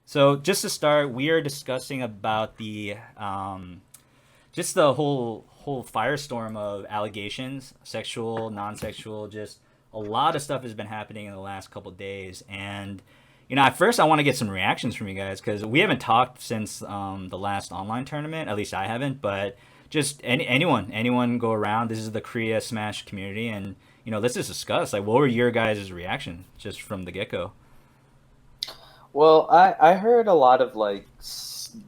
So just to start, we are discussing about the just the whole firestorm of allegations, sexual, non-sexual, just a lot of stuff has been happening in the last couple of days. And at first I want to get some reactions from you guys because we haven't talked since the last online tournament. At least I haven't, but just anyone go around. This is the Korea Smash community, and let's just discuss like what were your guys' reaction just from the get-go. Well, I heard a lot of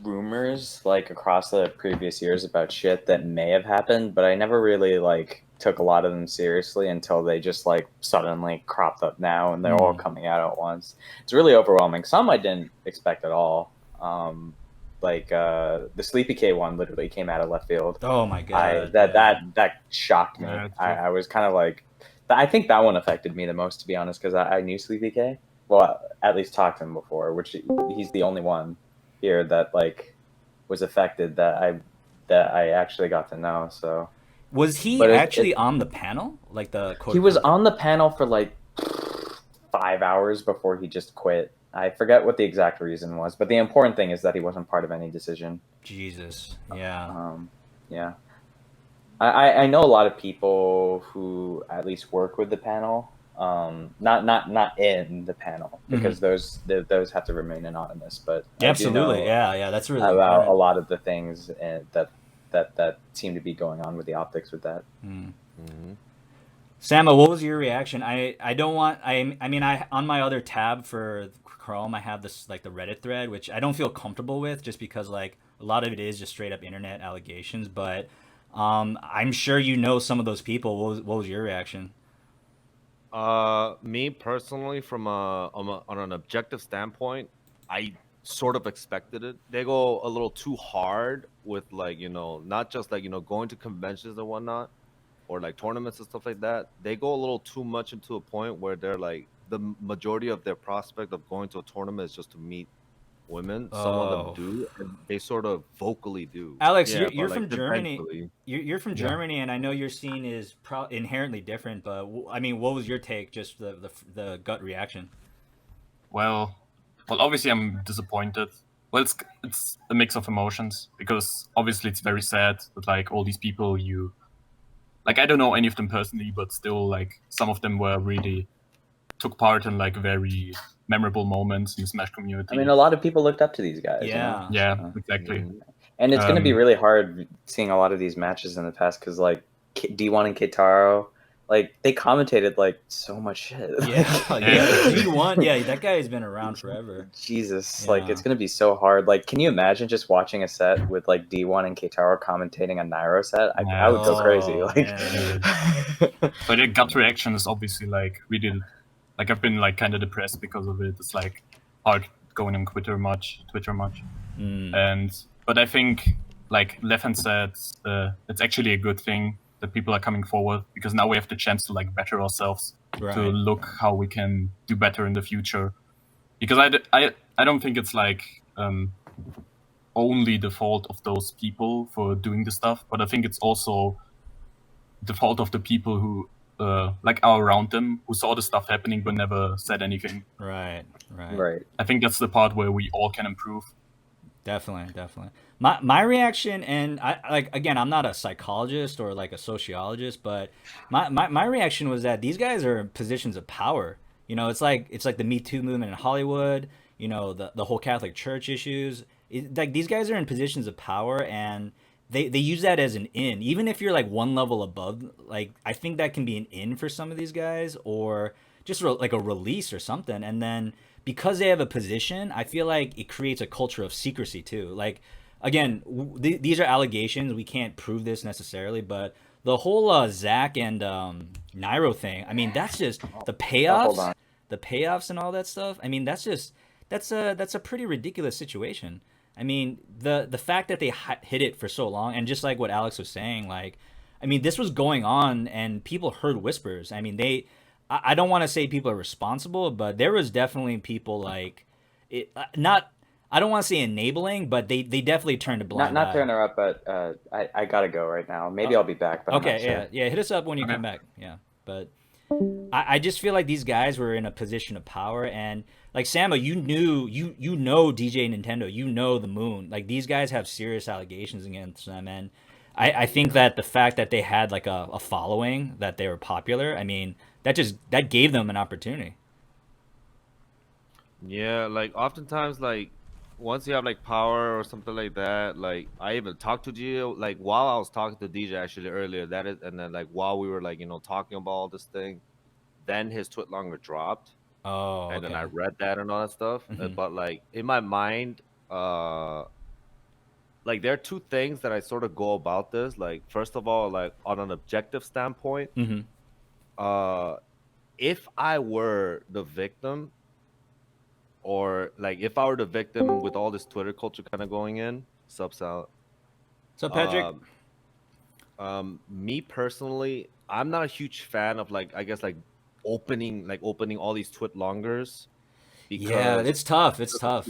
rumors like across the previous years about shit that may have happened, but I never really like took a lot of them seriously until they just like suddenly cropped up now and they're all Mm. coming out at once. It's really overwhelming. Some I didn't expect at all. The Sleepy K one literally came out of left field. Oh my I god, that yeah. that that shocked me. Yeah, it's I, true. I was kind of like, I think that one affected me the most, to be honest, because I knew Sleepy K. Well, at least talked to him before, which he's the only one here that like was affected that I actually got to know. So, Was he but actually on the panel? Like the he quote was quote. on the panel for like 5 hours before he just quit. I forget what the exact reason was, but the important thing is that he wasn't part of any decision. Jesus. Yeah. Um, yeah. I know a lot of people who at least work with the panel, not in the panel Hmm. because those have to remain anonymous. But Yeah, I do absolutely. know Yeah, yeah. That's really about a important. lot of the things that seem to be going on with the optics with that. Mm. Hmm. Sama, what was your reaction? I don't want I mean I on my other tab for Chrome I have this like the Reddit thread which I don't feel comfortable with just because like a lot of it is just straight up internet allegations, but I'm sure you know some of those people. What was your reaction? Me personally, from on an objective standpoint, I sort of expected it. They go a little too hard with not just going to conventions and whatnot, or like tournaments and stuff like that. They go a little too much into a point where they're like majority of their prospect of going to a tournament is just to meet women. Some of them Oh. do, and they sort of vocally do. Alex, you're Yeah, you're but like from Germany. eventually. You're from Yeah. Germany, and I know your scene is inherently different. But I mean, what was your take? Just the gut reaction. Well, well, obviously I'm disappointed. Well, it's a mix of emotions because obviously it's very sad that like all these people you like I don't know any of them personally, but still like some of them were really took part in like very memorable moments in the Smash I mean, community. a lot of people looked up to these guys, you know. Yeah. Yeah, So, exactly. and it's going to be Um, really hard seeing a lot of these matches in the past because like D1 and Kitaro, like they commentated like so much shit. Yeah, yeah. yeah, D1. Yeah, that guy has been around forever. Jesus, like it's Yeah. gonna be so hard. Like, can you imagine just watching a set with like D1 and Keitaro commentating a Nairo set? I yeah, would go it's crazy. Oh Like, man. but the gut reaction is obviously like really like I've been like kind of depressed because of it. It's like hard going on Twitter much, Mm. and but I think like Lefan said, it's actually a good thing that people are coming forward because now we have the chance to like better ourselves, to Right. look how we can do better in the future. Because I don't think it's like only the fault of those people for doing the stuff, but I think it's also the fault of the people who like are around them who saw the stuff happening but never said anything. Right. Right. right. I think that's the part where we all can improve. Definitely, definitely. My reaction, and I like again, I'm not a psychologist or like a sociologist, but my reaction was that these guys are in positions of power. It's like the Me Too movement in Hollywood. The whole Catholic Church issues. Like these guys are in positions of power, and they use that as an in. Even if you're like one level above, like I think that can be an in for some of these guys, or just like a release or something. And then because they have a position, I feel like it creates a culture of secrecy too. Like, again, these are allegations. We can't prove this necessarily, but the whole Zach and Nairo thing. I mean, that's just the Oh, hold payoffs, on. the payoffs and all that stuff. I mean, that's a pretty ridiculous situation. I mean, the fact that they hid it for so long, and just like what Alex was saying, like, I mean, this was going on, and people heard whispers. I mean, I don't want to say people are responsible, but there was definitely people like it. Not, I don't want to say enabling, but they definitely turned a blind Not to eye. interrupt, but I gotta go right now. Uh, Maybe I'll be back, but I'm not okay, sure. yeah, yeah. Hit us up when you Okay. come back. Yeah, but I just feel like these guys were in a position of power, and like Samo, you know DJ Nintendo, you know the Moon. Like these guys have serious allegations against them, and I think that the fact that they had like a following, that they were popular, I mean, that gave them an opportunity. Yeah, like oftentimes, like once you have like power or something like that, like I even talked to Gio, like while I was talking to DJ actually earlier, that is, and then like while we were like talking about all this thing, then his tweet longer dropped, Oh, and then I okay. read that and all that stuff. Hmm. But like in my mind, like there are two things that I sort of go about this. Like first of all, like on an objective standpoint, Hmm. uh, if I were the victim, or like if I were the victim with all this Twitter culture kind of going in, subs out. So Patrick, Um, me personally, I'm not a huge fan of like I guess like opening all these twit longers yeah, because it's tough. It's tough.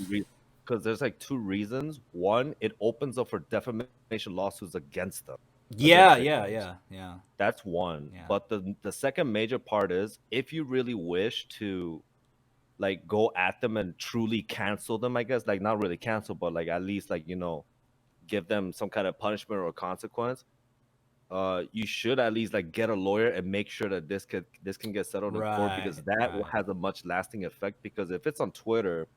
because there's like two reasons. One, it opens up for defamation lawsuits against them, Yeah, against yeah, victims. yeah, yeah, That's one. yeah. But the second major part is if you really wish to like go at them and truly cancel them, I guess, like not really cancel, but like at least like give them some kind of punishment or consequence. You should at least like get a lawyer and make sure that this can get settled in court, Right, because that right. has a much lasting effect. Because if it's on Twitter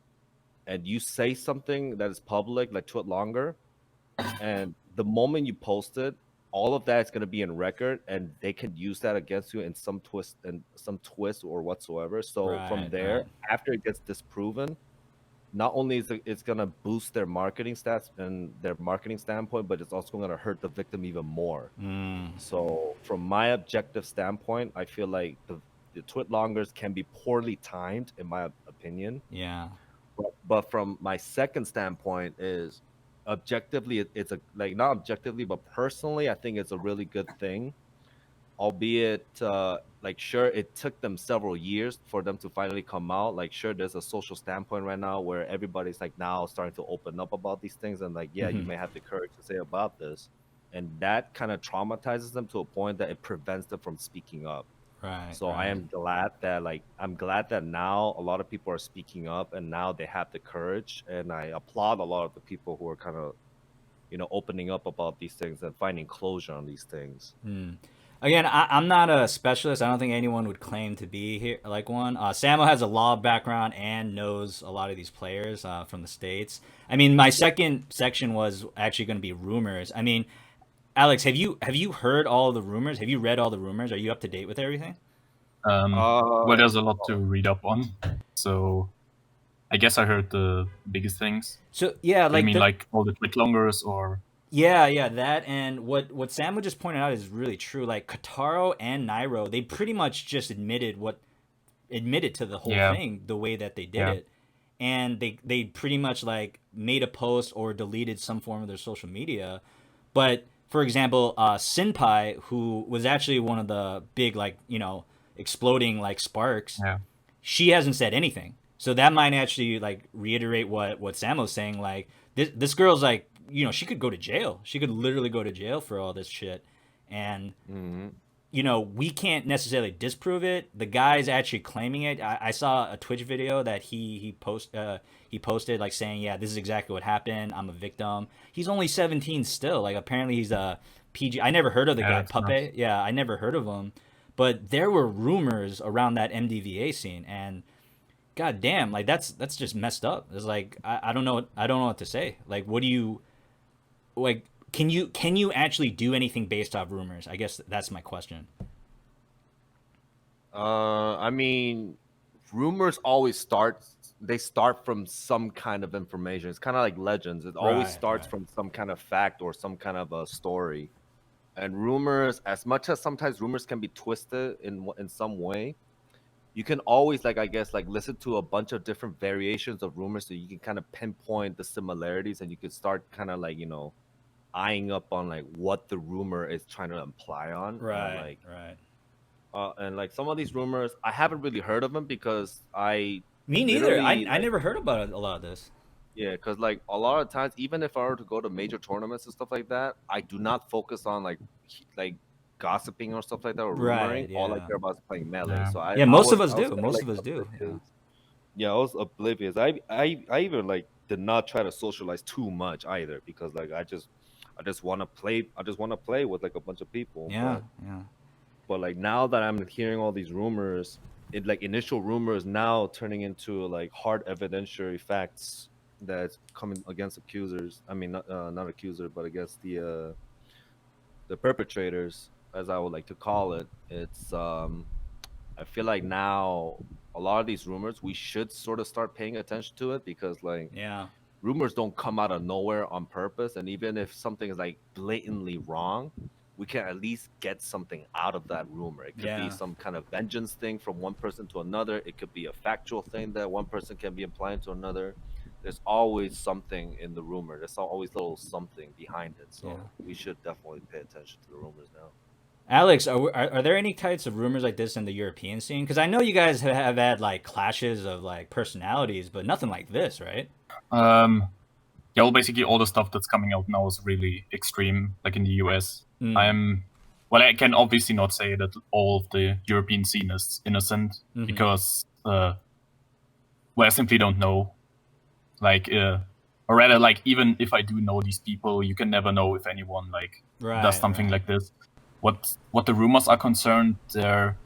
and you say something that is public, like tweet longer, and the moment you post it, all of that is going to be in record, and they can use that against you in some twist or whatsoever. So from Right, there, right. after it gets disproven, not only is it's going to boost their marketing stats and their marketing standpoint, but it's also going to hurt the victim even more. Mm, So from my objective standpoint, I feel like the twit longers can be poorly timed, in my opinion. yeah. But from my second standpoint is objectively, it's a like not objectively, but personally, I think it's a really good thing. Albeit, like sure, it took them several years for them to finally come out. Like sure, there's a social standpoint right now where everybody's like now starting to open up about these things, and like yeah, you Hmm. may have the courage to say about this, and that kind of traumatizes them to a point that it prevents them from speaking up. Right, So right. I'm glad that now a lot of people are speaking up, and now they have the courage, and I applaud a lot of the people who are kind of opening up about these things and finding closure on these things. Mm. Again, I'm not a specialist. I don't think anyone would claim to be here like one. Samo has a law background and knows a lot of these players from the states. I mean, my second section was actually going to be rumors. I mean, Alex, have you heard all the rumors? Have you read all the rumors? Are you up to date with everything? Well, Uh, there's a lot to read up on. So I guess I heard the biggest things. So yeah, Do you like mean the like all the click longers or? yeah, yeah, that and what Samo just pointed out is really true. Like Kataro and Nairo, they pretty much just admitted to the whole Yeah, thing the way that they did yeah, it, and they pretty much like made a post or deleted some form of their social media. But for example, Senpai, who was actually one of the big like exploding like sparks, yeah, she hasn't said anything. So that might actually like reiterate what Samo's saying. Like this girl's like she could go to jail. She could literally go to jail for all this shit, and mhm. we can't necessarily disprove it. The guy's actually claiming it. I saw a Twitch video that he posted like saying, yeah, this is exactly what happened. I'm a victim. He's only 17 still. Like apparently he's a PG. I never heard of the yeah. guy That's nuts. Puppet. Yeah, I never heard of him. But there were rumors around that MDVA scene, and god damn, like that's just messed up. It's like I don't know what to say. Like what do you like can you actually do anything based off rumors? I guess that's my question. I mean, rumors always start. They start from some kind of information. It's kind of like legends. It always Right, starts right. from some kind of fact or some kind of a story. And rumors, as much as sometimes rumors can be twisted in some way, you can always like I guess like listen to a bunch of different variations of rumors so you can kind of pinpoint the similarities, and you can start kind of like eyeing up on like what the rumor is trying to imply on. Right, right. And like some of these rumors I haven't really heard of them because I Me neither. I literally I like never heard about a lot of this. yeah, because like a lot of times, even if I were to go to major tournaments and stuff like that, I do not focus on like gossiping or stuff like that or rumoring. Right, All I yeah. care about is playing melee. Yeah, So I Yeah, I most of was us I was do. kind of Most like of us do. Yeah. Yeah, I was oblivious. I even like did not try to socialize too much either because like I just want to play. I just want to play with like a bunch of people. Yeah, yeah, But like now that I'm hearing all these rumors, it like initial rumors now turning into like hard evidentiary facts that's coming against accusers. I mean, not accuser, but against the perpetrators, as I would like to call it. It's I feel like now a lot of these rumors we should sort of start paying attention to it because like yeah, rumors don't come out of nowhere on purpose, and even if something is like blatantly wrong, we can at least get something out of that rumor. It could be yeah. some kind of vengeance thing from one person to another. It could be a factual thing that one person can be implying to another. There's always something in the rumor. There's always little something behind it. Yeah. So we should definitely pay attention to the rumors now. Alex, are there any types of rumors like this in the European scene? Because I know you guys have had like clashes of like personalities, but nothing like this, right? Yeah, well, basically all the stuff that's coming out now is really extreme, like in the US. Mm. Well, I can obviously not say that all of the European scene is innocent Mhm. because, well, I simply don't know. Like, or rather, like, even if I do know these people, you can never know if anyone like Right, does something right. like this. What the rumors are concerned, they're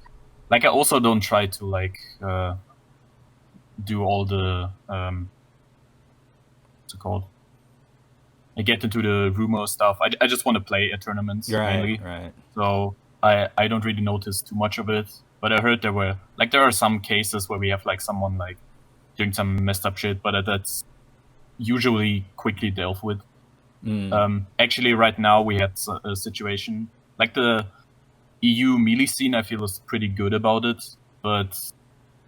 like I also don't try to like do all the what's it called? I get into the rumor stuff. I just want to play at tournaments mainly. Right. So I don't really notice too much of it. But I heard there are some cases where we have like someone like doing some messed up shit, but that's usually quickly dealt with. Actually, right now we had a situation like the EU melee scene. I feel is pretty good about it, but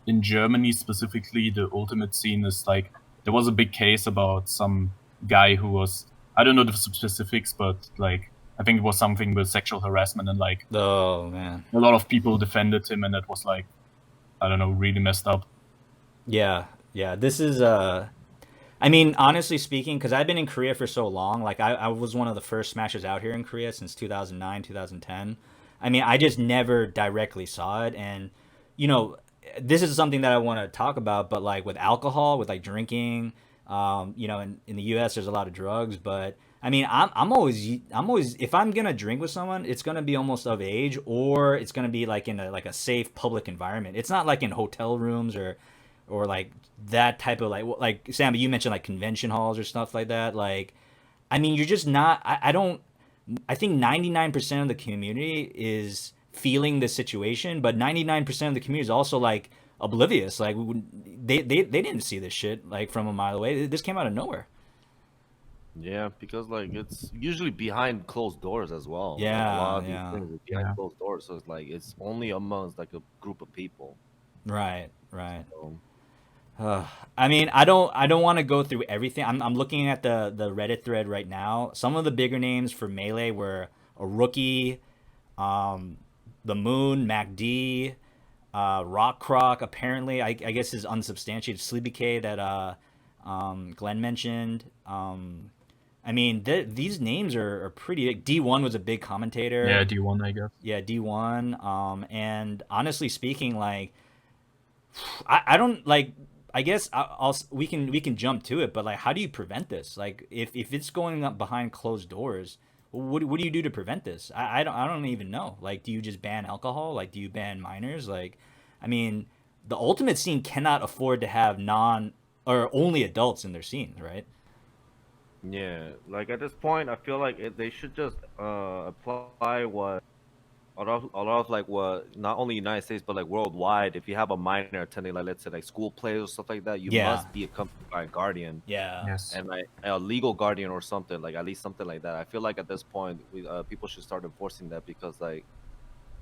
in Germany specifically, the ultimate scene is like there was a big case about some guy who was I don't know the specifics, but like I think it was something with sexual harassment and like Oh man. a lot of people defended him, and that was like I don't know, really messed up. Yeah, yeah. This is I mean, honestly speaking, because I've been in Korea for so long, like I was one of the first smashers out here in Korea since 2009, 2010. I mean, I just never directly saw it, and you know, this is something that I want to talk about. But like with alcohol, with like drinking, you know, in the U.S. there's a lot of drugs, but I mean, I'm always if I'm gonna drink with someone, it's gonna be almost of age, or it's gonna be like in a safe public environment. It's not like in hotel rooms or like that type of like Sam, you mentioned like convention halls or stuff like that. Like, I mean, you're just not. I don't. I think 99% of the community is feeling the situation, but 99% of the community is also like oblivious. Like, they didn't see this shit like from a mile away. This came out of nowhere. Yeah, because like it's usually behind closed doors as well. Like a lot Yeah, of these yeah. things are behind closed doors, so it's like it's only amongst like a group of people. Right, right. So, I mean, I don't want to go through everything. I'm looking at the Reddit thread right now. Some of the bigger names for Melee were a rookie, um, the Moon, MacD, Rock Croc. Apparently, I guess is unsubstantiated. Sleepy K that Glenn mentioned. I mean, these names are pretty big. D1 was a big Yeah, commentator. D1, I guess. Yeah, D1. And honestly speaking, like I don't like. I guess we can jump to it, but like, how do you prevent this? Like, if it's going up behind closed doors, what do you do to prevent this? I don't even know. Like, do you just ban alcohol? Like, do you ban minors? Like, I mean, the ultimate scene cannot afford to have non or only adults in their scenes, right? yeah, like at this point, I feel like they should just apply what a lot of like what not only United States but like worldwide. If you have a minor attending like let's say like school plays or stuff like that, you Yeah, must be accompanied by a guardian yeah, Yes. and like a legal guardian or something like at least something like that. I feel like at this point we people should start enforcing that because like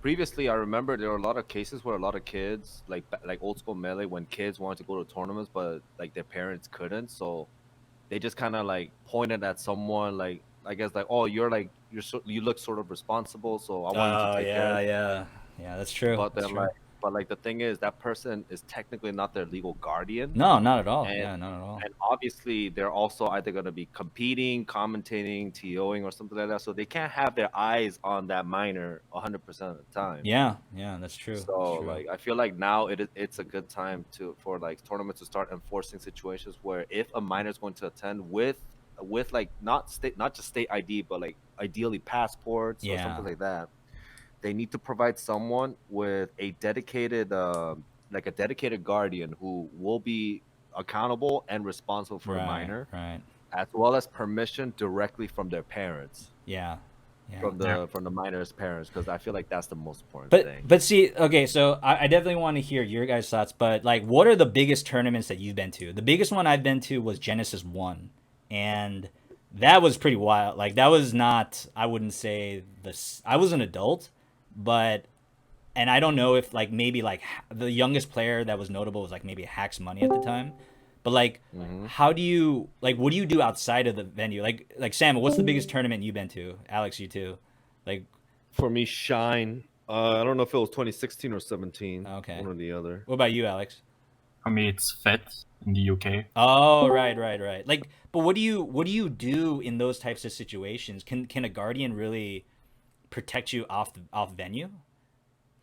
previously I remember there were a lot of cases where a lot of kids like old school melee when kids wanted to go to tournaments but like their parents couldn't, so they just kind of like pointed at someone like I guess like oh you look sort of responsible so I want you to oh take care of yeah, yeah, yeah. That's true. but That's then like true. but like the thing is that person is technically not their legal guardian. No, not at all. And Yeah, not at all. and obviously they're also either going to be competing, commentating, TOing, or something like that. So they can't have their eyes on that minor 100% of the time. Yeah, that's true. So That's true. like I feel like now it's a good time for like tournaments to start enforcing situations where if a minor is going to attend with like not just state ID but like ideally passports or Yeah. something like that, they need to provide someone with a dedicated like a dedicated guardian who will be accountable and responsible for a minor, Right. as well as permission directly from their parents, Yeah. from the minor's parents, because I feel like that's the most important thing. But see, okay, so I definitely want to hear your guys' thoughts. But like, what are the biggest tournaments that you've been to? The biggest one I've been to was Genesis 1, and that was pretty wild. Like, that was not, I wouldn't say this. I was an adult, but and I don't know if like maybe like the youngest player that was notable was like maybe Hacks Money at the time. But like, how do you like? What do you do outside of the venue? Like Sam, what's the biggest tournament you've been to? Alex, you too. Like, for me, Shine. I don't know if it was 2016 or 17. Okay. One or the other. What about you, Alex? For me, it's FET in the UK. Oh, right. Like, but what do you do in those types of situations? Can a guardian really protect you off venue?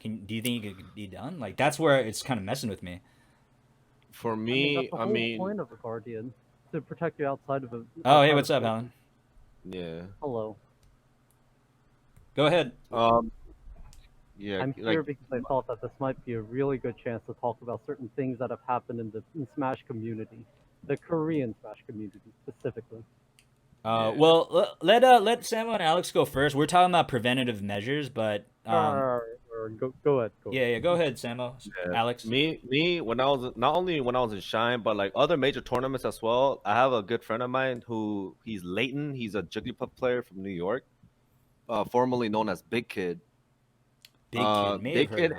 Do you think it could be done? Like, that's where it's kind of messing with me. For me, that's the whole point of a guardian, to protect you outside of a. Oh, hey, what's up, Alan? Yeah. Hello. Go ahead. Yeah. I'm here because I thought that this might be a really good chance to talk about certain things that have happened in the Smash community, the Korean Smash community specifically. Well, let Sam and Alex go first. We're talking about preventative measures, but go ahead. Yeah, go ahead, Samo. Yeah. Alex. Me, when I was not only when I was in Shine, but like other major tournaments as well. I have a good friend of mine who he's Leighton. He's a Jigglypuff player from New York, formerly known as Big Kid. Big Kid.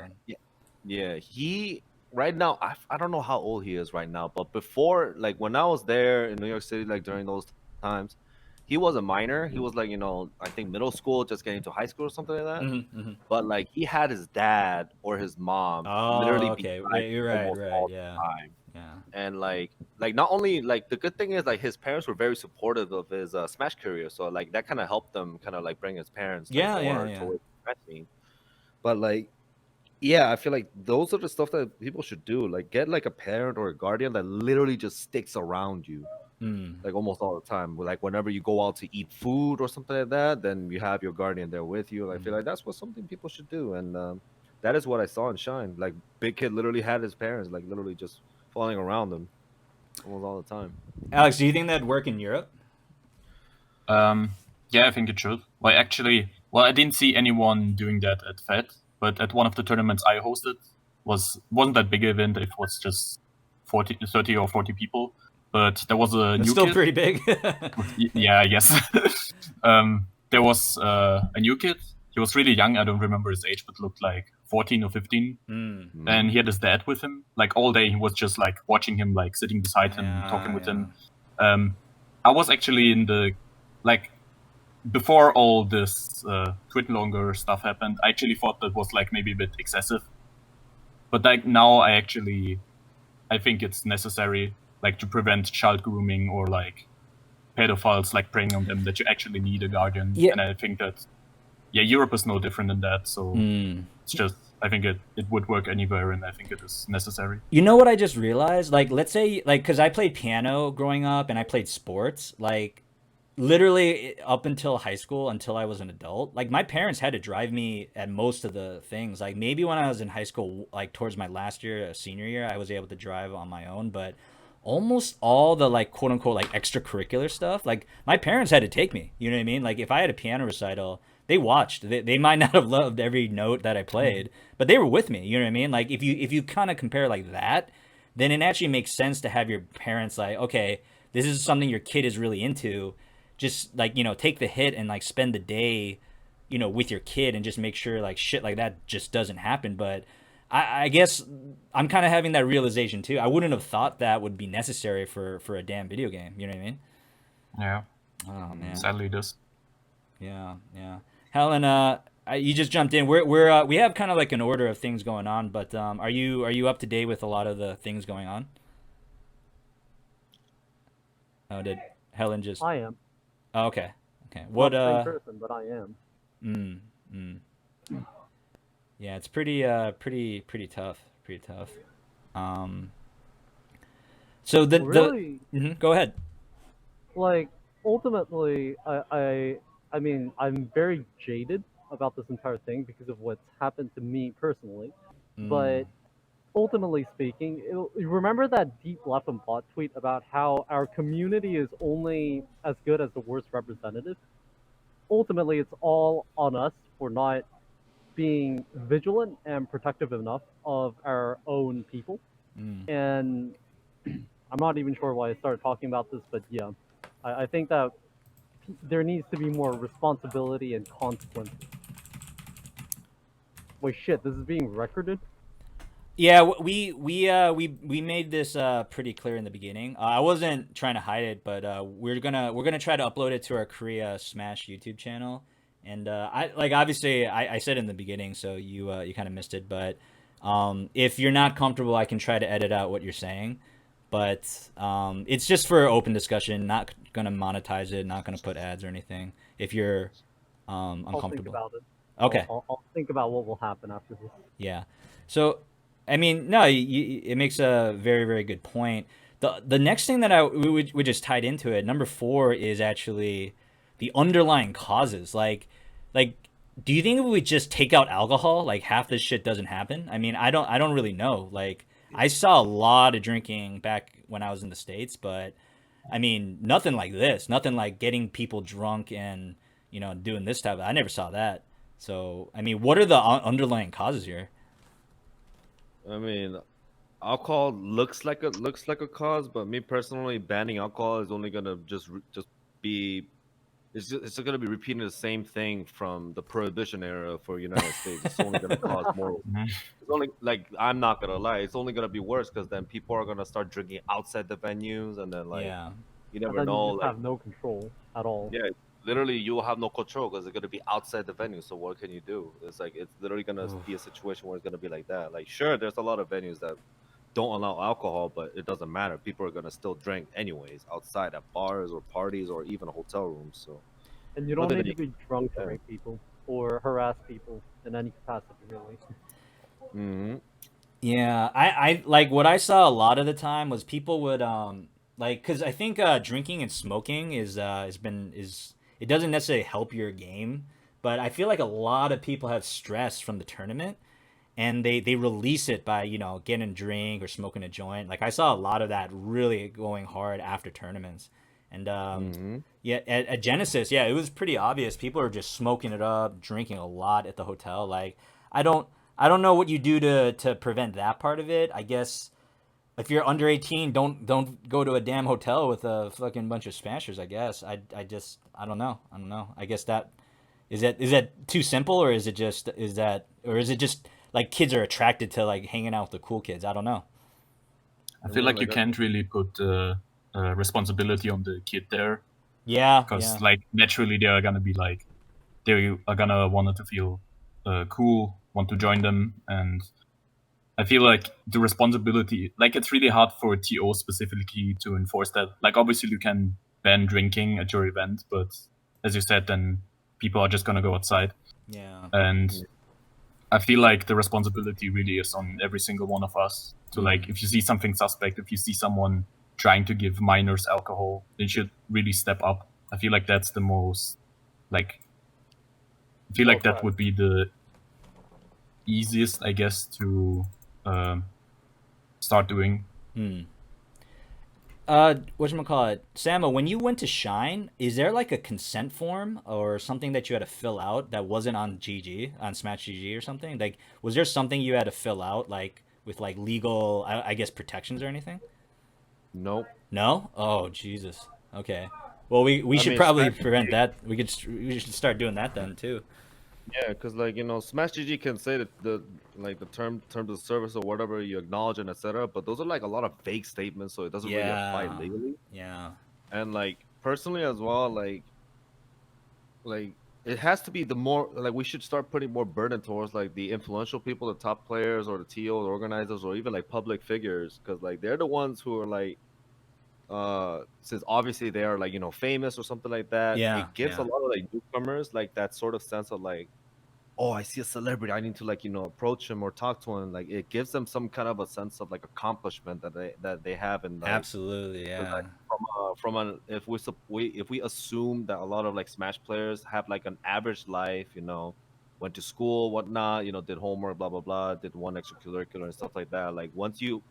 Yeah. He right now I don't know how old he is right now, but before, like when I was there in New York City, like during those times, he was a minor. He was like, I think middle school, just getting to high school or something like that. Mm-hmm. But like he had his dad or his mom literally okay. beside You're him right. almost all the Yeah. time. Yeah. And like not only like the good thing is like his parents were very supportive of his Smash career, so like that kind of helped them kind of like bring his parents like, more towards the Smash scene. But like, yeah, I feel like those are the stuff that people should do. Like get like a parent or a guardian that literally just sticks around you. Like almost all the time. Like whenever you go out to eat food or something like that, then you have your guardian there with you. I feel like that's something people should do, and that is what I saw in Shine. Like Big Kid literally had his parents like literally just following around him almost all the time. Alex, do you think that'd work in Europe? Yeah, I think it should. Well, I didn't see anyone doing that at FET, but at one of the tournaments I hosted wasn't that big event. It was just 30 or 40 people. But there was a new still kid. Pretty big. Yeah, I guess. There was a new kid. He was really young. I don't remember his age, but looked like 14 or 15. And he had his dad with him. Like all day, he was just like watching him, like sitting beside him, talking with him. I was actually in the before all this Twitlonger stuff happened. I actually thought that was like maybe a bit excessive. But like now, I think it's necessary, like to prevent child grooming or like pedophiles like preying on them, that you actually need a guardian. Yeah. And I think that Europe is no different than that. So it's just, I think it would work anywhere, and I think it is necessary. You know what I just realized? Like, let's say, like, because I played piano growing up and I played sports, like literally up until high school, until I was an adult, like my parents had to drive me at most of the things. Like maybe when I was in high school, like towards my last year, senior year, I was able to drive on my own, but almost all the like quote unquote like extracurricular stuff, like my parents had to take me. You know what I mean? Like if I had a piano recital, they watched. They might not have loved every note that I played, but they were with me. You know what I mean? Like if you kind of compare like that, then it actually makes sense to have your parents like, okay, this is something your kid is really into. Just like, take the hit and like spend the day, with your kid and just make sure like shit like that just doesn't happen. But I guess I'm kind of having that realization too. I wouldn't have thought that would be necessary for a damn video game. You know what I mean? Yeah. Oh man. Sadly, it is. Yeah. Helen, you just jumped in. We have kind of like an order of things going on, but are you up to date with a lot of the things going on? Oh, did Helen just? I am. Oh, okay. Okay. Not What? the same person, but I am. Mm, mm. Yeah, it's pretty tough. Pretty tough. Um. So Really, go ahead. like, ultimately, I mean, I'm very jaded about this entire thing because of what's happened to me personally. Mm, But ultimately speaking, you remember that deep left and bot tweet about how our community is only as good as the worst representative? Ultimately, it's all on us for not being vigilant and protective enough of our own people. mm. And I'm not even sure why I started talking about this, but yeah, I think that there needs to be more responsibility and consequences. Wait, shit, this is being recorded? Yeah, we made this pretty clear in the beginning. I wasn't trying to hide it, but we're gonna try to upload it to our Korea Smash YouTube channel. And I like obviously I said in the beginning, so you kind of missed it. But if you're not comfortable, I can try to edit out what you're saying. But it's just for open discussion. Not gonna monetize it. Not gonna put ads or anything. If you're I'll think uncomfortable. about it. Okay. I'll think about what will happen after this. Yeah. So, I mean, no, it makes a very, very good point. The next thing that we just tied into it, number four, is actually the underlying causes. Like, do you think if we just take out alcohol, like half this shit doesn't happen? I mean, I don't really know. Like, I saw a lot of drinking back when I was in the States, but I mean, nothing like this. Nothing like getting people drunk and doing this type. I never saw that. So, I mean, what are the underlying causes here? I mean, alcohol looks like a cause, but me personally, banning alcohol is only gonna just be it's gonna be repeating the same thing from the prohibition era for United States. It's only gonna cause more. Mhm. It's only like I'm not gonna lie. It's only gonna be worse because then people are gonna start drinking outside the venues, and then like Yeah. you And never then you know. just Like have no control at all. yeah, literally you will have no control because they're gonna be outside the venue. So what can you do? It's like it's literally gonna be a situation where it's gonna be like that. Like sure, there's a lot of venues that don't allow alcohol, but it doesn't matter. People are gonna still drink anyways outside at bars or parties or even hotel rooms. So And you don't nothing need that to you be drunk to can. rape people or harass people in any capacity, really. Mm-hmm. Yeah, I like what I saw a lot of the time was people would like because I think drinking and smoking is it doesn't necessarily help your game, but I feel like a lot of people have stress from the tournament and they release it by getting a drink or smoking a joint. Like I saw a lot of that really going hard after tournaments, and Mm-hmm. yeah, at Genesis, yeah, it was pretty obvious. People are just smoking it up, drinking a lot at the hotel. Like I don't I don't know what you do to prevent that part of it. I guess if you're under 18, don't go to a damn hotel with a fucking bunch of smashers. I guess I don't know. I don't know. I guess that is that too simple, or is it just like kids are attracted to like hanging out with the cool kids? I don't know. I I feel mean, like you like can't really put responsibility on the kid there Yeah, because yeah, like naturally they are gonna be like they are gonna want to feel cool, want to join them, and I feel like the responsibility, like it's really hard for TO specifically to enforce that. Like obviously you can ban drinking at your event, but as you said, then people are just gonna go outside. yeah. And I feel like the responsibility really is on every single one of us to like Mm. if you see something suspect, if you see someone trying to give minors alcohol, they should really step up. I feel like that's the most like I feel like that fact. would be the easiest, I guess, to um, start doing. Hmm. Whatchamacallit, Samo, when you went to Shine, is there like a consent form or something that you had to fill out that wasn't on GG, on Smash GG or something? Like, was there something you had to fill out, like, with like legal, I guess, protections or anything? Nope. No? Oh, Jesus. Okay. Well, we I should mean, probably Smash prevent that. We should start doing that then too. yeah, because like Smash GG can say that the like the terms of service or whatever you acknowledge and etc. But those are like a lot of vague statements, so it doesn't really apply Yeah. legally. Yeah. And like personally as well, like it has to be the more like we should start putting more burden towards like the influential people, the top players, or the TOs, organizers, or even like public figures, because like they're the ones who are like since obviously they are like famous or something like that. Yeah, It gives a yeah, lot of like newcomers like that sort of sense of like, oh, I see a celebrity, I need to like approach him or talk to him. Like it gives them some kind of a sense of like accomplishment that they have in like. absolutely, 'Cause, yeah, like from an if we assume that a lot of like Smash players have like an average life, went to school, whatnot, did homework, blah blah blah, did one extracurricular and stuff like that. Like once you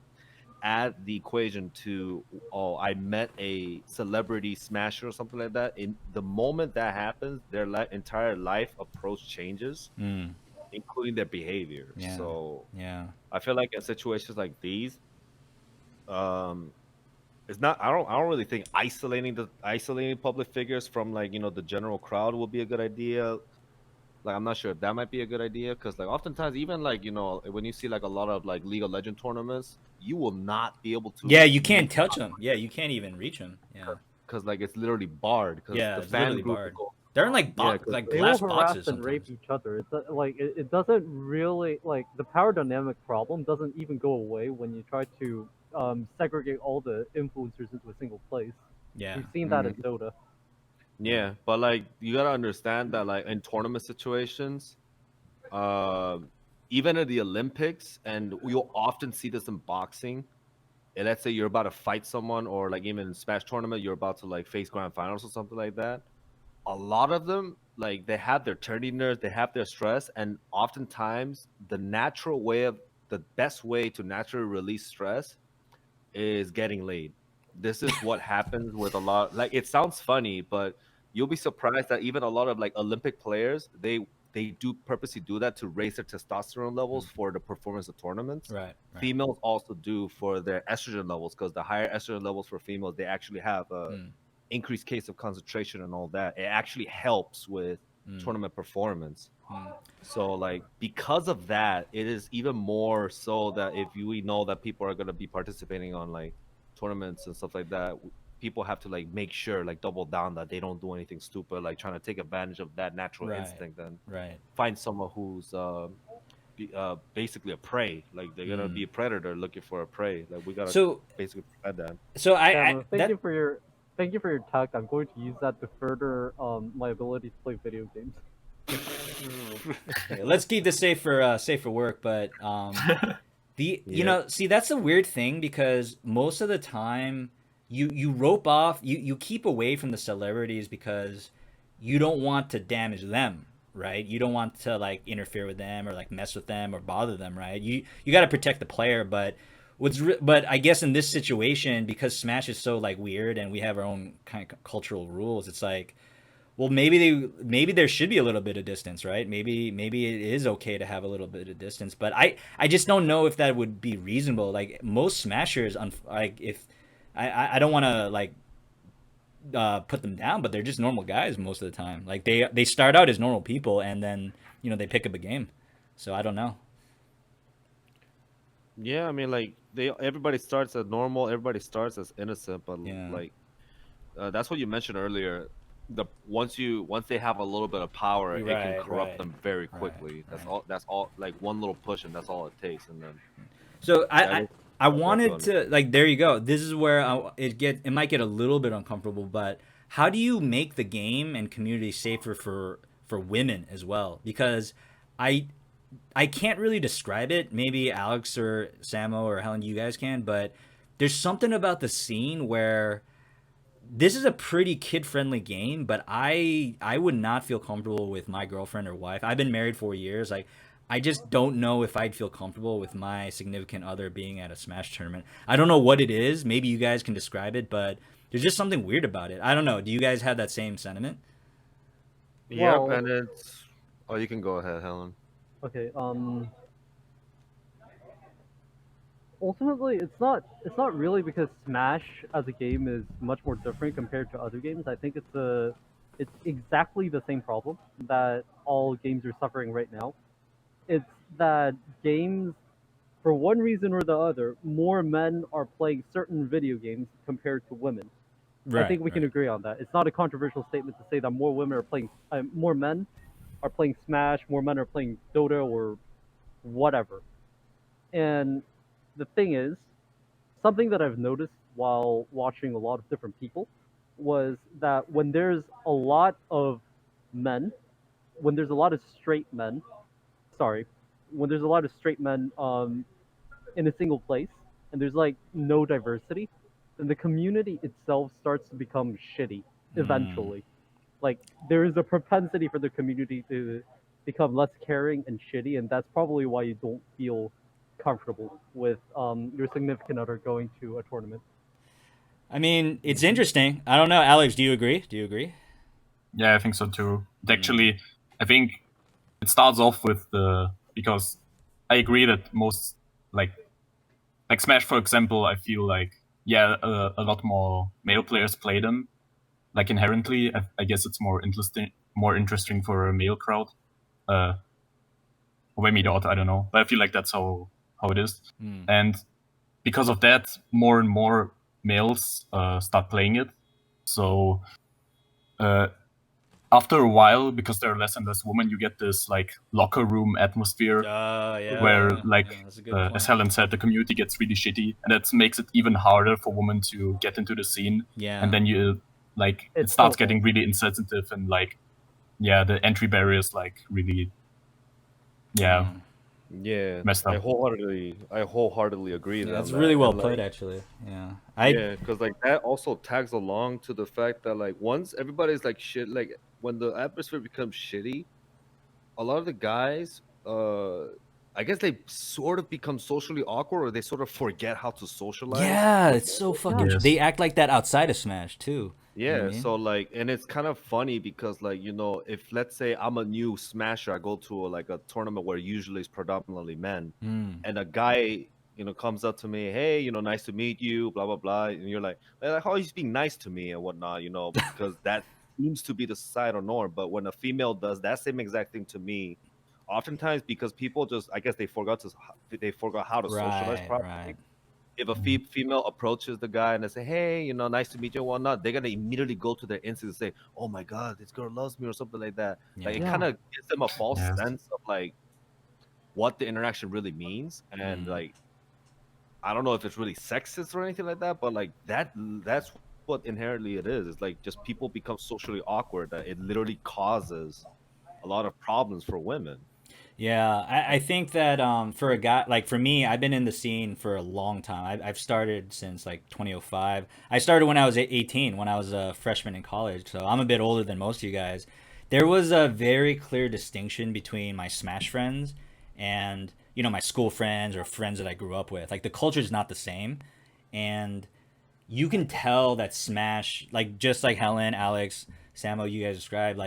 add the equation to, oh, I met a celebrity smasher or something like that, in the moment that happens, their entire life approach changes, mm, including their behavior. yeah, So yeah. I feel like in situations like these, um it's not. I don't really think isolating public figures from like the general crowd will be a good idea. Like I'm not sure if that might be a good idea because like oftentimes even like when you see like a lot of like League of Legend tournaments, you will not be able Yeah, to you can't meet touch them. Yeah, you can't even reach them. Yeah, because like it's literally barred because yeah, the it's fan literally group will barred. go. They're in like Yeah, because like They will glass harass boxes and rape sometimes. each other. It's like it doesn't really like the power dynamic problem doesn't even go away when you try to segregate all the influencers into a single place. Yeah, We've seen that Mhm. in Dota. yeah, Yeah, but like you gotta understand that like in tournament situations, um, even at the Olympics, and you'll often see this in boxing. And let's say you're about to fight someone, or like even in Smash tournament, you're about to like face grand finals or something like that. A lot of them, like they have their turdiness, they have their stress, and oftentimes the best way to naturally release stress is getting laid. This is what happens with a lot. Like it sounds funny, but you'll be surprised that even a lot of like Olympic players, they do purposely do that to raise their testosterone levels mm, for the performance of tournaments. right, right. Females also do for their estrogen levels because the higher estrogen levels for females, they actually have a Mm, increased case of concentration and all that. It actually helps with mm, tournament performance. mm. So like because of that, it is even more so that if we know that people are going to be participating on like tournaments and stuff like that, people have to like make sure like double down that they don't do anything stupid, like trying to take advantage of that natural Right, instinct and right. find someone who's basically a prey. Like they're gonna Mm. be a predator looking for a prey. Like we gotta So, basically prevent that. so I Cameron, that thank you for your talk. I'm going to use that to further my ability to play video games. okay, let's keep this safe for work. But Yep. see, that's a weird thing because most of the time you rope off, you keep away from the celebrities because you don't want to damage them, right? You don't want to like interfere with them or like mess with them or bother them, right? You got to protect the player, but but I guess in this situation because Smash is so like weird and we have our own kind of cultural rules, it's like, well, maybe there should be a little bit of distance, right? Maybe it is okay to have a little bit of distance, but I just don't know if that would be reasonable. Like most smashers, like if I don't want to like put them down, but they're just normal guys most of the time. Like they start out as normal people and then they pick up a game. So I don't know. Yeah, I mean, like everybody starts as normal, everybody starts as innocent, but Yeah. like that's what you mentioned earlier. Once they have a little bit of power, it can Right, corrupt right, them very right, quickly. That's right. all. That's all. Like one little push, and that's all it takes, and then So that is I what I feel wanted to understand. like there you go. This is where it might get a little bit uncomfortable, but how do you make the game and community safer for women as well? Because I I can't really describe it. Maybe Alex or Samo or Helen, you guys can, but there's something about the scene where this is a pretty kid friendly game, but I would not feel comfortable with my girlfriend or wife. I've been married 4 years. Like I just don't know if I'd feel comfortable with my significant other being at a Smash tournament. I don't know what it is. Maybe you guys can describe it, but there's just something weird about it. I don't know. Do you guys have that same sentiment? Yep, Well, and it's. Oh, you can go ahead, Helen. okay. Ultimately, it's not really because Smash as a game is much more different compared to other games. I think it's exactly the same problem that all games are suffering right now. It's that games, for one reason or the other, more men are playing certain video games compared to women. I think we can agree on that. It's not a controversial statement to say that more men are playing Smash, more men are playing Dota or whatever. And the thing is, something that I've noticed while watching a lot of different people was that when there's a lot of men, when there's a lot of straight men, sorry, when there's a lot of straight men in a single place, and there's like no diversity, then the community itself starts to become shitty eventually. Like there is a propensity for the community to become less caring and shitty, and that's probably why you don't feel comfortable with your significant other going to a tournament. I mean, it's interesting. I don't know, Alex. Do you agree? Yeah, I think so too. Actually, I think it starts off with because I agree that most like Smash, for example, I feel like a lot more male players play them. Like inherently, I guess it's more interesting for a male crowd. Or maybe not, I don't know. But I feel like that's how it is. And because of that, more and more males start playing it. So after a while, because there are less and less women, you get this like locker room atmosphere where as Helen said, the community gets really shitty, and that makes it even harder for women to get into the scene. Yeah. And then you it starts getting really insensitive, and the entry barriers really messed up. I wholeheartedly agree. That's really well put, actually. Yeah, because that also tags along to the fact that once everybody's shit, when the atmosphere becomes shitty, a lot of the guys, I guess they sort of become socially awkward, or they sort of forget how to socialize. Yeah, it's so fucking. Yes. They act like that outside of Smash too. Yeah, You know what I mean? so and it's kind of funny because if let's say I'm a new smasher, I go to a tournament where usually it's predominantly men, and a guy comes up to me, hey, nice to meet you, blah blah blah, and you're like how are you being nice to me and whatnot, because that seems to be the societal norm. But when a female does that same exact thing to me, oftentimes because people just, I guess they forgot how to socialize properly. Right. If a female approaches the guy and they say, hey, nice to meet you and whatnot, they're gonna immediately go to their instinct and say, oh my god, this girl loves me or something like that. It kind of gives them a false sense of what the interaction really means. And I don't know if it's really sexist or anything like that, but that's what inherently it is. It's just people become socially awkward, that it literally causes a lot of problems for women. Yeah, I think that for a guy like for me, I've been in the scene for a long time. I've started since 2005. I started when I was 18, when I was a freshman in college. So I'm a bit older than most of you guys. There was a very clear distinction between my Smash friends and my school friends or friends that I grew up with. Like the culture is not the same, and you can tell that Smash, just like Helen, Alex, Samo, you guys described,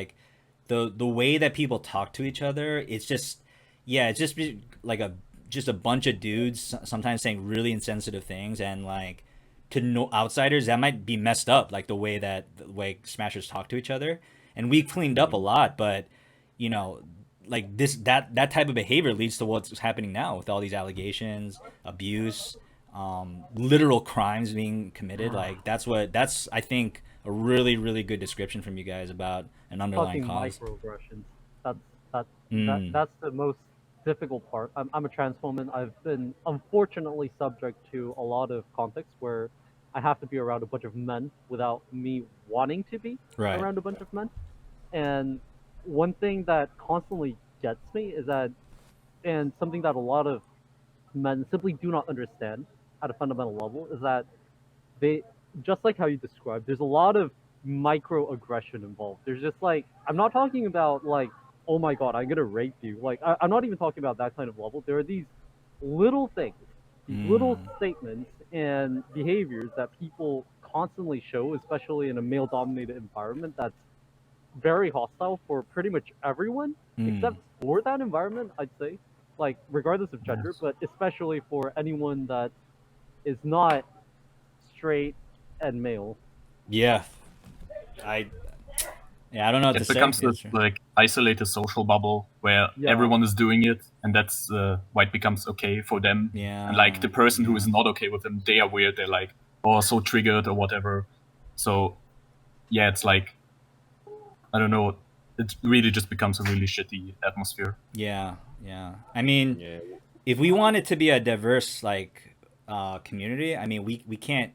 the way that people talk to each other, it's just just a bunch of dudes sometimes saying really insensitive things, and to no outsiders that might be messed up, the way Smashers talk to each other. And we cleaned up a lot, but that type of behavior leads to what's happening now with all these allegations, abuse, literal crimes being committed. That's I think a really, really good description from you guys about an underlying cause. Microaggressions. That's the most difficult part. I'm a trans woman. I've been unfortunately subject to a lot of contexts where I have to be around a bunch of men without me wanting to be around a bunch of men. And one thing that constantly gets me is that, and something that a lot of men simply do not understand at a fundamental level, is that they, just like how you described, there's a lot of microaggression involved. There's just I'm not talking about oh my god, I'm gonna rape you. I'm not even talking about that kind of level. There are these little things, these little statements and behaviors that people constantly show, especially in a male-dominated environment that's very hostile for pretty much everyone, except for that environment, I'd say. Regardless of gender, but especially for anyone that is not straight and male. Yeah. I don't know what to say. It becomes this isolated social bubble where everyone is doing it, and that's why it becomes okay for them. Yeah. And the person who is not okay with them, they are weird. They're so triggered or whatever. So yeah, it's like, I don't know, it really just becomes a really shitty atmosphere. Yeah, yeah. I mean, Yeah. if we want it to be a diverse like community, I mean, we can't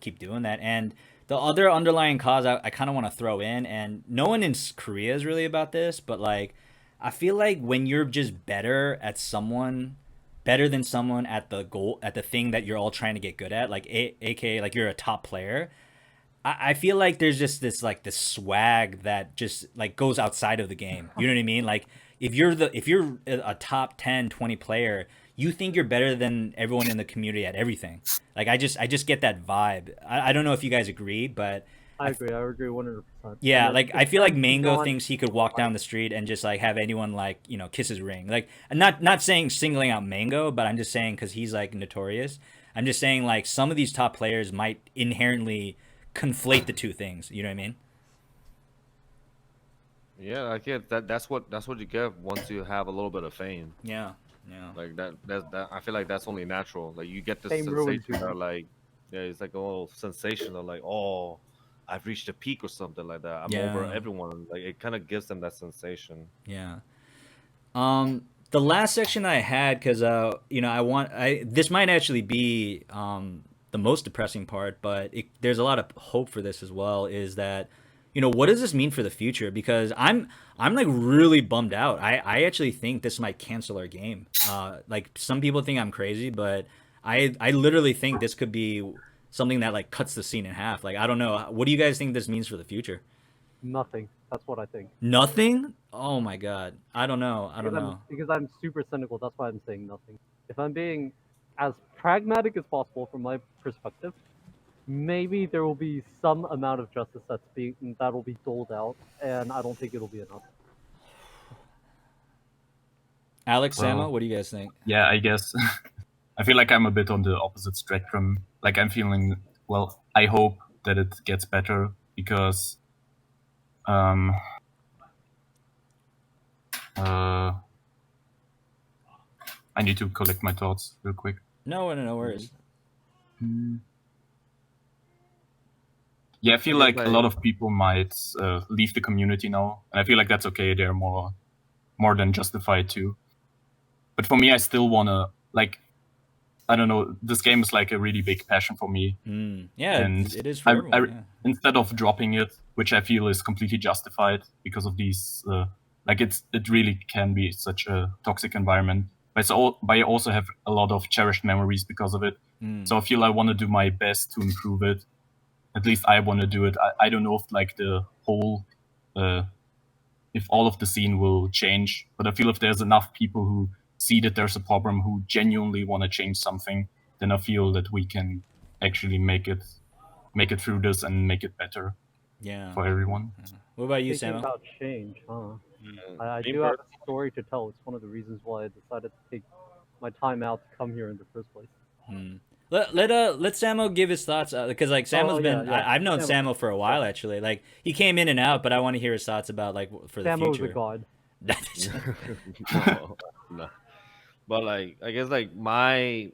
keep doing that. And the other underlying cause I kind of want to throw in, and no one in Korea is really about this, but like I feel like when you're just better than someone at the thing that you're all trying to get good at, like aka like you're a top player, I feel like there's just this swag that just like goes outside of the game. You know what I mean? Like if you're a top 10, 20 player, you think you're better than everyone in the community at everything. Like I just get that vibe. I don't know if you guys agree, but I agree. I agree 100%. yeah, And like it I feel like depends Mango on thinks he could walk down the street and just like have anyone like kiss his ring. Like not saying singling out Mango, but I'm just saying because he's like notorious. I'm just saying like some of these top players might inherently conflate the two things. You know what I mean? Yeah, I get that. That's what you get once you have a little bit of fame. Yeah, yeah, Like that. I feel like that's only natural. Like you get this fame ruins sensation you. that like, yeah, it's like a little sensational. Like, oh, I've reached a peak or something like that. I'm over yeah, everyone. Like it kind of gives them that sensation. yeah. The last section I had because I this might actually be the most depressing part, but there's a lot of hope for this as well. Is that what does this mean for the future? Because I'm like really bummed out. I actually think this might cancel our game. Like some people think I'm crazy, but I literally think this could be something that like cuts the scene in half. Like I don't know. What do you guys think this means for the future? Nothing. That's what I think. Nothing? Oh my god. I don't know. I don't know. Because I'm super cynical. That's why I'm saying nothing. If I'm being as pragmatic as possible from my perspective, maybe there will be some amount of justice that will be doled out, and I don't think it'll be enough. Alex, Samo, Well, what do you guys think? yeah, I guess I feel like I'm a bit on the opposite spectrum. Like I'm feeling, well, I hope that it gets better because um uh I need to collect my thoughts real quick. No worries. Yeah, I I feel guess like a like lot of people might leave the community now, and I feel like that's okay. They're more than justified too. But for me, I still wanna like, I don't know. This game is like a really big passion for me, Yeah, and it is for everyone. Yeah. instead of dropping it, which I feel is completely justified because of these, like it really can be such a toxic environment. But I also have a lot of cherished memories because of it. So I feel I want to do my best to improve it. At least I want to do it. I don't know if like the whole, if all of the scene will change, but I feel if there's enough people who see that there's a problem, who genuinely want to change something, then I feel that we can actually make it through this and make it better Yeah. for everyone. What about you, Thinking Samo? about change, huh? I me do have a story to tell. It's one of the reasons why I decided to take my time out to come here in the first place. Let Samo give his thoughts because like Samo's yeah, been yeah. I've known Samo. Samo for a while actually. Like he came in and out, but I want to hear his thoughts about like for the Samo's a future. god. no, no. But like I guess like my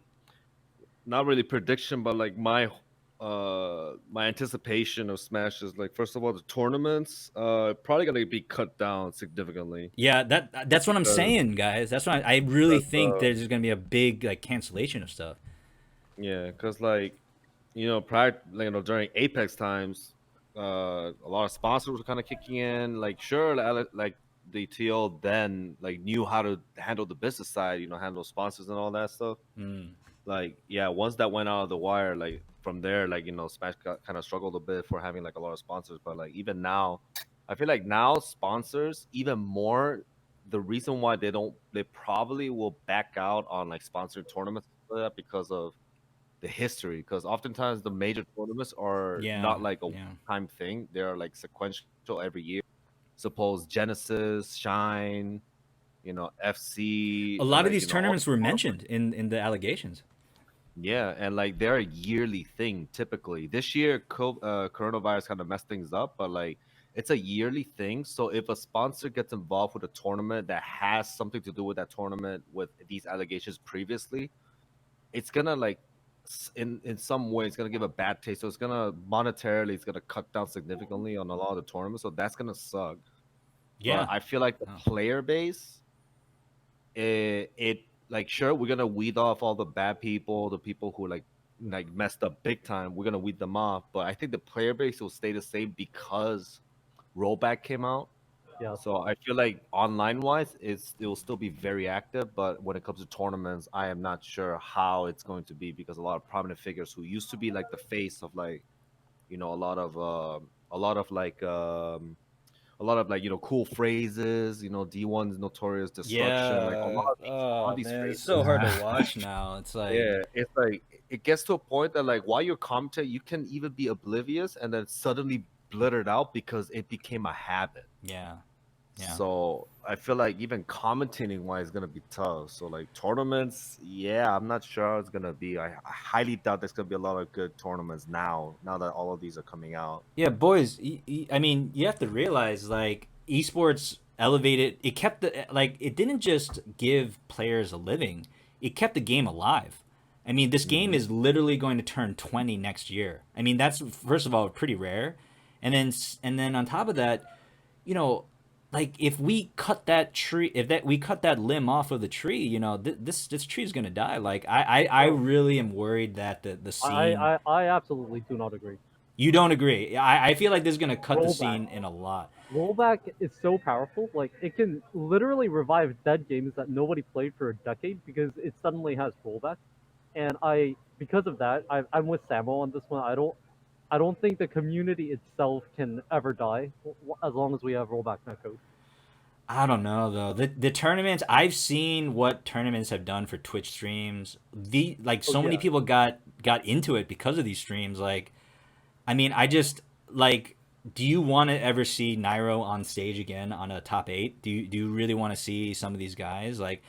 not really prediction, but like my anticipation of Smash is like first of all the tournaments probably gonna be cut down significantly. Yeah, that's what I'm Because saying, guys. That's why I really that's, think there's gonna be a big like cancellation of stuff. yeah, because like prior during Apex times, a lot of sponsors were kind of kicking in. Like sure, like the TL then like knew how to handle the business side, handle sponsors and all that stuff. Like yeah, once that went out of the wire, like from there, like Smash got kind of struggled a bit for having like a lot of sponsors. But like even now, I feel like now sponsors even more. The reason why they probably will back out on like sponsored tournaments because of the history. Because oftentimes the major tournaments are Yeah, not like a yeah. time thing; they are like sequential every year. Suppose Genesis, Shine, A FC, lot of like these all tournaments were mentioned in the allegations. yeah, and like they're a yearly thing typically. This year, coronavirus kind of messed things up, but like it's a yearly thing. So if a sponsor gets involved with a tournament that has something to do with that tournament with these allegations previously, it's gonna like in some way it's gonna give a bad taste. So it's gonna monetarily it's gonna cut down significantly on a lot of the tournaments. So that's gonna suck. Yeah. But I feel like the Oh. player base, it like sure we're gonna weed off all the bad people, the people who like messed up big time. We're gonna weed them off. But I think the player base will stay the same because rollback came out. Yeah. So I feel like online wise, it will still be very active, but when it comes to tournaments, I am not sure how it's going to be because a lot of prominent figures who used to be like the face of like, a lot of like cool phrases, D1's notorious destruction, like a Yeah. lot of Oh these man, it's phrases. so hard to Yeah. watch now. It's like, Yeah, it's like it gets to a point that like while you're commentating, you can even be oblivious and then suddenly blurt it out because it became a habit. yeah, yeah. So I feel like even commentating wise is gonna be tough. So like tournaments, yeah, I'm not sure how it's gonna be. I highly doubt there's gonna be a lot of good tournaments now that all of these are coming out. Yeah, boys. I mean, you have to realize like esports elevated. It kept the like. It didn't just give players a living. It kept the game alive. I mean, this game Mhm. is literally going to turn 20 next year. I mean, that's first of all pretty rare, and then on top of that, you know, like if we cut that tree, if that we cut that limb off of the tree, this tree is gonna die. Like I No. really am worried that the scene. I absolutely do not agree. You don't agree? I feel like this is gonna cut the Rollback. scene in a lot. Rollback is so powerful. Like it can literally revive dead games that nobody played for a decade because it suddenly has rollback. And because of that, I'm with Samo on this one. I don't think the community itself can ever die as long as we have rollback netcode. I don't know though. The tournaments I've seen what tournaments have done for Twitch streams. The like Oh so many yeah, people got into it because of these streams. Like I mean, I just like. Do you want to ever see Nairo on stage again on a top eight? Do you really want to see some of these guys? Like,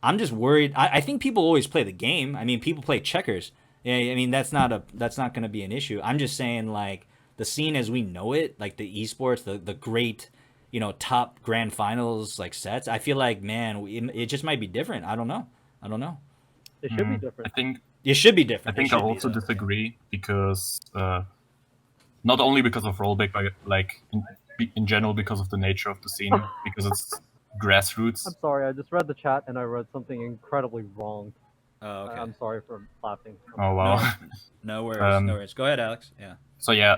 I'm just worried. I think people always play the game. I mean, people play checkers. Yeah, I mean that's not going to be an issue. I'm just saying like the scene as we know it, like the esports, the great, top grand finals like sets. I feel like man, it just might be different. I don't know. I don't know. it should be Mm, I different. think It should be I different. It think I should be also though. Yeah. disagree because not only because of rollback, but like in general because of the nature of the scene, because it's grassroots. I'm sorry, I just read the chat and I read something incredibly wrong. Oh, okay. I'm sorry for laughing. Oh wow. No worries. Um, No worries. Go ahead, Alex. Yeah. So yeah,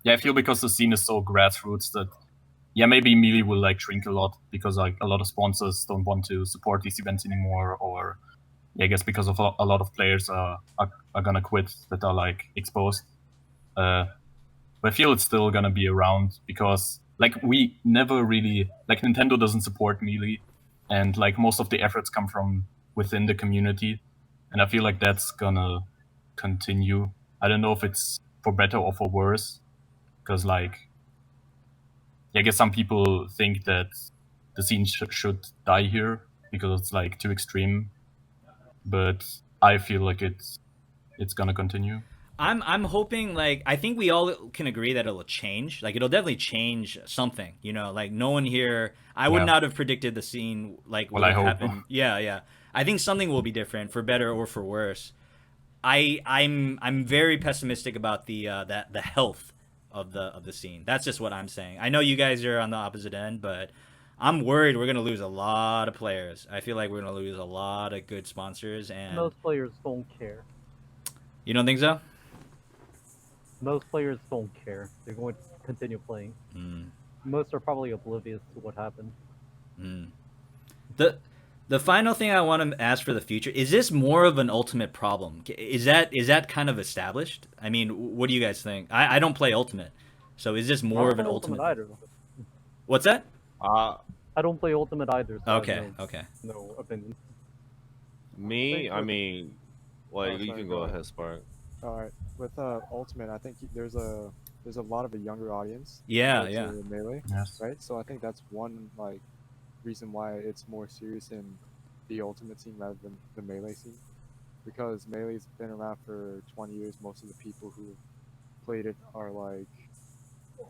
I feel because the scene is so grassroots that maybe Melee will like shrink a lot because like a lot of sponsors don't want to support these events anymore, or I guess because of a lot of players are gonna quit that are like exposed. But I feel it's still gonna be around because like we never really like Nintendo doesn't support Melee, and like most of the efforts come from within the community, and I feel like that's gonna continue. I don't know if it's for better or for worse, because like I guess some people think that the scene should die here because it's like too extreme, but I feel like it's gonna continue. I'm hoping like I think we all can agree that it'll change. Like it'll definitely change something. Like no one here. I would Yeah. not have predicted the scene like would Well, I have hope. happened. Yeah, yeah. I think something will be different for better or for worse. I'm very pessimistic about the health of the scene. That's just what I'm saying. I know you guys are on the opposite end, but I'm worried we're gonna lose a lot of players. I feel like we're gonna lose a lot of good sponsors, and Most players don't care. you don't think so? Most players don't care. They're going to continue playing. Mm. Most are probably oblivious to what happened. Mm. The final thing I want to ask for the future is this more of an ultimate problem? Is that kind of established? I mean, what do you guys think? I don't play ultimate, so is this I more don't of an play ultimate? either. What's that? I don't play ultimate either. So Okay, I have okay. no opinion. Me, I mean, well, Oh, you sorry, can go go ahead. ahead, Spark. All right, with Ultimate, I think there's a lot of a younger audience. Yeah, compared yeah. to Melee, Yes. right? So I think that's one like reason why it's more serious in the Ultimate scene rather than the Melee scene, because Melee's been around for 20 years. Most of the people who played it are like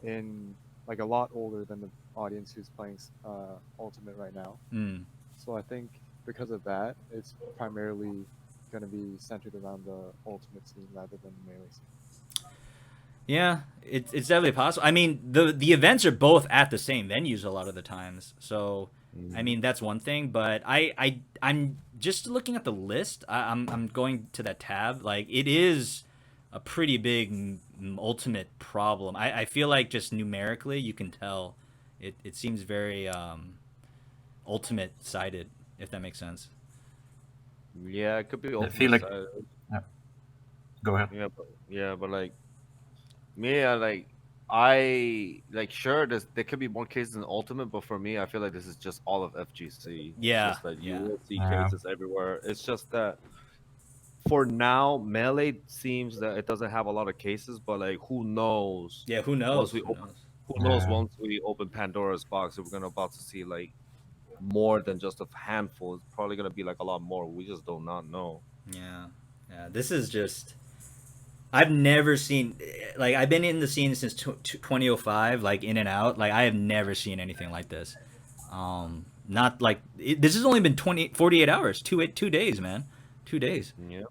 in like a lot older than the audience who's playing Ultimate right now. Mm. So I think because of that, it's primarily gonna be centered around the ultimate scene rather than the melee scene. Yeah, it's definitely possible. I mean, the events are both at the same venues a lot of the times. So, I mean, that's one thing. But I'm just looking at the list. I'm going to that tab. Like, it is a pretty big ultimate problem. I feel like just numerically, you can tell it seems very ultimate sided, if that makes sense. Yeah, it could be I ultimate feel like side. yeah. Go ahead. But like me, I like sure there could be more cases in ultimate, but for me, I feel like this is just all of FGC. It's Yeah, just that you yeah. will see Yeah. cases everywhere. It's just that for now, melee seems that it doesn't have a lot of cases, but like who knows? Yeah, who knows? Once we Who open, knows? who knows? Yeah. Once we open Pandora's box, if we're gonna about to see like more than just a handful. It's probably gonna be like a lot more. We just do not know. Yeah, yeah. This is just. I've never seen, like, I've been in the scene since 2005, like in and out. Like, I have never seen anything like this. Not like this has only been 48 hours, 2 days, man, 2 days. Yeah.